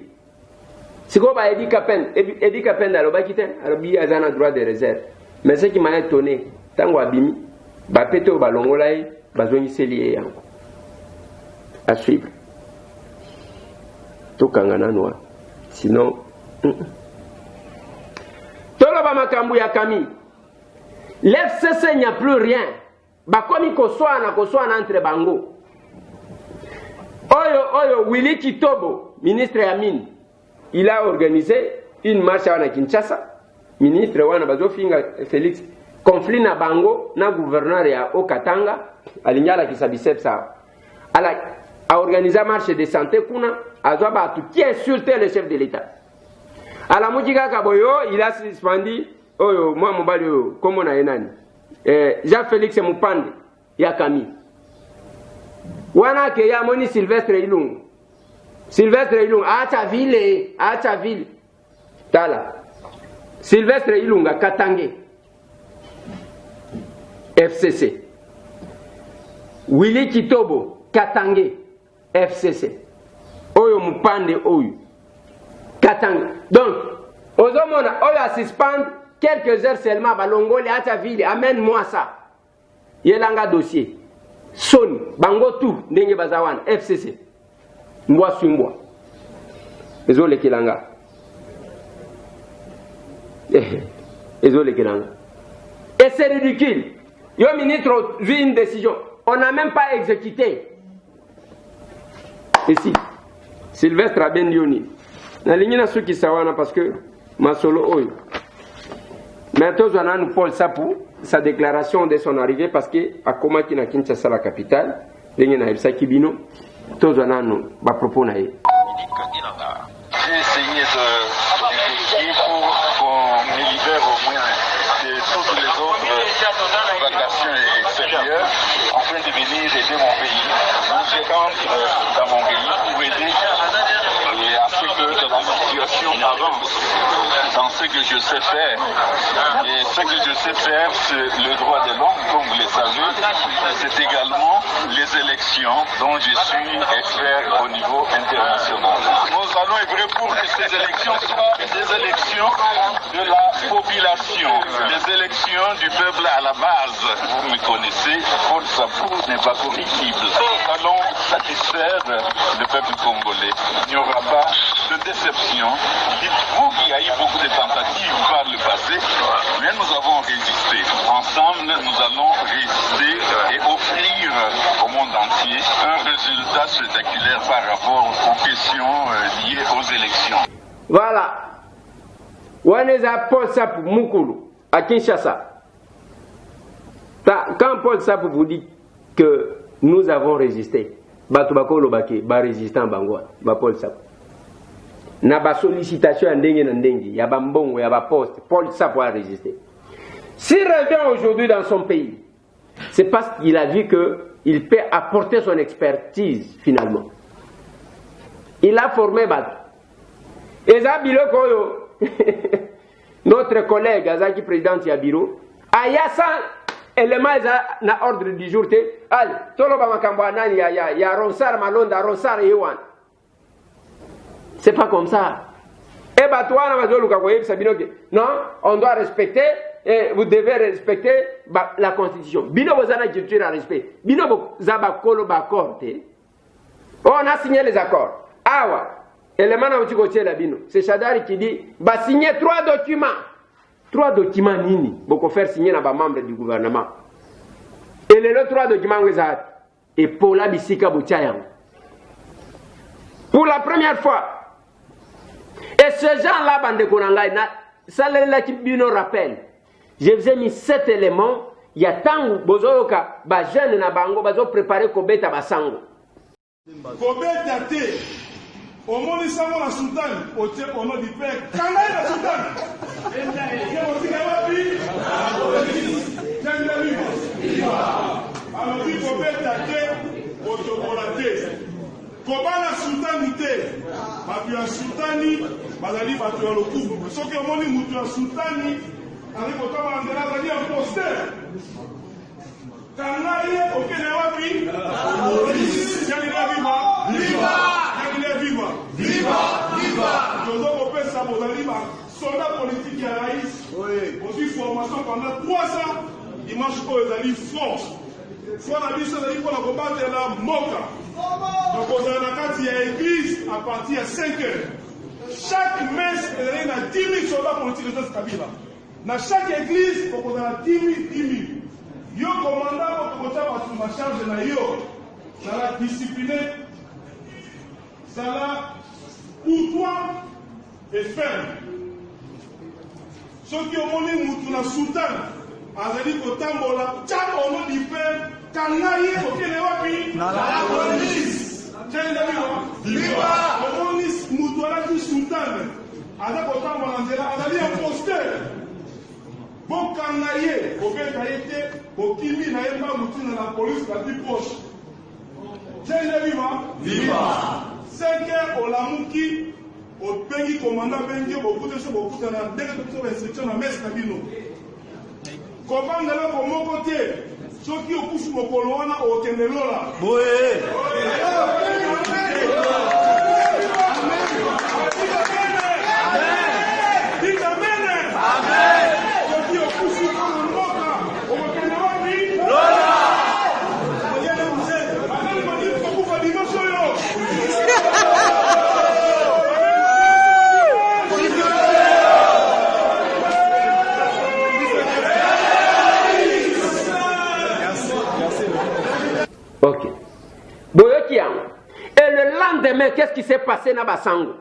[SPEAKER 1] Siko ba Edi Kapen alobaki te, alobi azana droit de réserve. Mais ce qui m'a étonné, tango abimi, ba peto balongola ye, bazongiseli ye yango. À suivre. Tokangana noa. Sinon Toloba makambu ya Kami. L'FCC n'y a plus rien. Bakomi koswana entre bango. Oyo Willy Kitobo, ministre ya mine, il a organisé une marche à Kinshasa. Ministre wana bazofinga Félix conflit na bango na gouverneur ya Okatanga alinyala kisabisepsa. A organisé marche de santé kuna azwa batu qui insultait le chef de l'État. À la Moudjiga Kaboyo, il a suspendu, moi mon balio, comment on a enani, Jean-Félix Moupande, Yakami. Wana ke ya moni Sylvestre Ilung. Sylvestre Ilung, à ta ville. Tala. Sylvestre Ilung à Katangé. FCC. Willy Kitobo, Katangé. FCC. Oyo Moupande, Oyo. Katanga. Donc, Ozomona, Oyo a suspendre quelques heures seulement, Balongo, les Ataville, amène-moi ça. Yelanga dossier. Sony, Bango tout, Ndenge Bazawan, FCC. Mboa Sumboa. Ezole Kilanga. Ezole Kilanga. Et c'est ridicule. Yo ministre vu une décision. On n'a même pas exécuté. Ici. Sylvestre Abendioni. Na ligne ceux qui sawana parce que Masolo Oyo. Maintenant, on a Paul Sapou, sa déclaration de son arrivée parce que à Komaki na Kinshasa la capitale, ligne na Elsa Kibino, tous on a nous ba propos na. J'ai
[SPEAKER 15] essayé de négocier pour qu'on me libère au moins de toutes les autres vacations extérieures afin de venir aider mon pays. Donc je rentre dans mon pays pour aider et afin que la situation avance dans ce que je sais faire. Et ce que je sais faire, c'est le droit de l'homme, comme vous le savez. C'est également les élections dont je suis expert au niveau international. Nous allons œuvrer pour que ces élections soient des élections de la population, les élections du peuple à la base. Vous me connaissez, Paul Sapou n'est pas corrigible. Nous allons satisfaire le peuple congolais. Il n'y aura pas de déception. Dites-vous qu'il y a eu beaucoup de tentatives par le passé, mais nous avons résisté. Ensemble, nous allons résister et offrir au monde entier un résultat spectaculaire par rapport aux questions liées aux élections.
[SPEAKER 1] Voilà. Waneza Paul Sapou Mukulu à Kinshasa. Quand Paul Sapou vous dit que nous avons résisté, Batubako Lobake, ba résistant Bangwa, ba Paul Sapou. Na ba sollicitation ndenge na ndenge, ya ba mbongo, ya ba poste, Paul Sapou a résisté. S'il revient aujourd'hui dans son pays, c'est parce qu'il a vu qu'il peut apporter son expertise finalement. Il a formé Bat. Et Zabilo Koyo, notre collègue Azaki président Yabiro, Ayasa élément na ordre du jour, allez, Toloba Makambana, il y a Ronsar Malonda, Ronsar et Yohan. C'est pas comme ça. Et non, on doit respecter, et vous devez respecter la constitution. Bino Bozana culture à respect. Bino Zaba Kolo Bakor. On a signé les accords. Awa. Élément na utikotier la bino. C'est Chadari qui dit, va signer 3 documents. 3 documents nini. Boko faire signer na ba membre du gouvernement. Et les 3 documents wezat. Et pour la bisika boutiayang. Pour la première fois. Et ces gens-là, bande Konangaï, ça les bino rappelle. Je vous ai mis 7 éléments ya tangu bozoyoka ba jeune na bango bazo préparer kobeta basango
[SPEAKER 16] kobeta te omoni sango na sultani otie ono di pe kanga na sultani ye motika wapi kanga viva alobi kobeta te otobola te kobana sultani te bato ya sultani bazali bato ya lokumu soki omoni mutu ya sultani ali kotaba nzela azali ya poster kanga ye okende wapi Jozo kopesa bozali ba soldat politique ya rais ozwi formation pendant 3 ans dimanche oyo ezali force foi na biso ezali mpona kobatela mboka tokozala na kati ya église à partir ya 5 heures chaque messe ezali na 10 000 soldats politiques Joseph Kabila na chaque église tokozala 10 000 yo commandant okokota bato na charge na yo zala discipliné zala pour toi et ferme soki omoni mutu na sultan azali kotambola tchaka ono dipe kanga ye okende wapi na la police tchenga viva omoni mutu alaki sultan aza kotambola nzela azali imposteur bokanga ye obeka ye te bokimi na ye mbangu ntina na polise bati poche tchenga viva 5 heures olamuki opengi komanda bengi bokuta so bokuta na ndenge to so instruction na messe na bino kobangela ko moko te soki okufu mokolo wana okende lola boye soki okufu mokolo okende wapi lola
[SPEAKER 1] Ok. Boyokiang. Et le lendemain, qu'est-ce qui s'est passé dans Basango?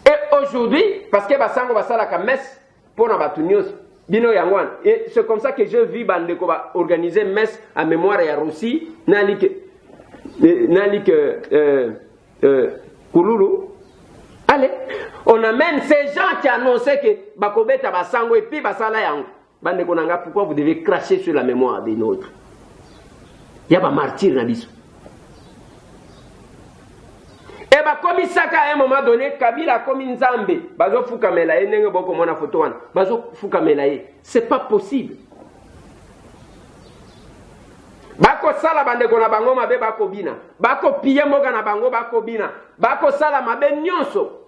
[SPEAKER 1] Et aujourd'hui, parce que Basango va la messe pour Nabatunios, Bino Yangwan. Et c'est comme ça que je vis Bandeko va organiser messe à mémoire à Russie, Nalik Kouloulou. Allez, on amène ces gens qui annonçaient que Bakobeta Basango et puis Basala Yang. Bandeko Nanga, pourquoi vous devez cracher sur la mémoire des nôtres? Il y a des martyrs dans l'histoire. Et bah comme ça à un moment donné, Kabila comme Nzambe, bazo fukamela nenge boko mona photo wana, bazo fukamela c'est pas possible. Bako sala bandeko na bango mabe bako bina, bako piye moga na bango bako bina, bako sala mabe nyonso.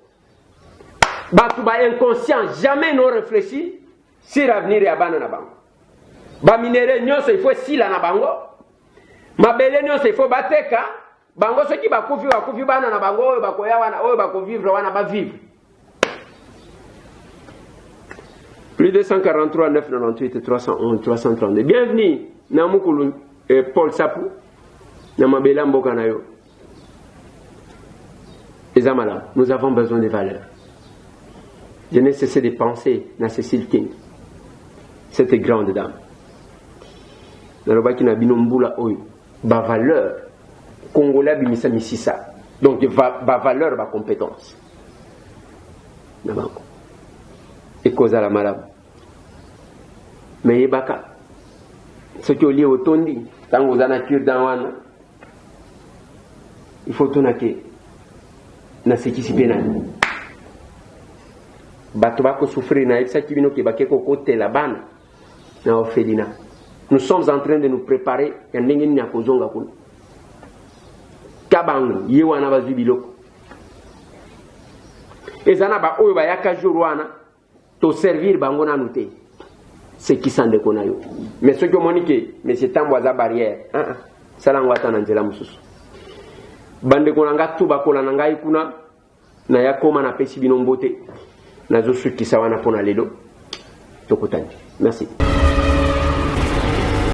[SPEAKER 1] Batu ba inconscient, jamais non réfléchi sur l'avenir ya bana na bango. Ba minere nyonso il faut sila na bango. Mabele nyonso il faut bateka. Bango ceux qui bakufi bana na bango oyo bakoya wana oyo bakovivre wana ba vivre. Plus de 143 998 311 332. Bienvenue na mukulu Paul Sapou na mabela mboka na yo. Ezamala, nous avons besoin de valeurs. Je n'ai cessé de penser na Cécile King. Cette grande dame. Na robaki na bino mbula oyo ba valeur Congolais bimisa misisa Donc ba valeur ba compétence na bango et cause à la malamu mais yebaka ce qui est lié au tondi tango za nature dans wana il faut tonake na sekisipe nani bato bako souffrir na yebisa kibino ke bakeko kote la bana na orphelinat. Nous sommes en train de nous préparer ya ndenge nini ya kozonga kuna kabango ye wana bazwi biloko ezana ba oyo bayaka jour wana to servir bango nanu te c'est qui s'en déconne yo mais ce que monique mais c'est tambo za barrière sala ngwata na nzela mususu bande ko nanga tuba ko na ngai kuna na yakoma na pesi binombote nazo sukisa wana pona lelo tokotani merci.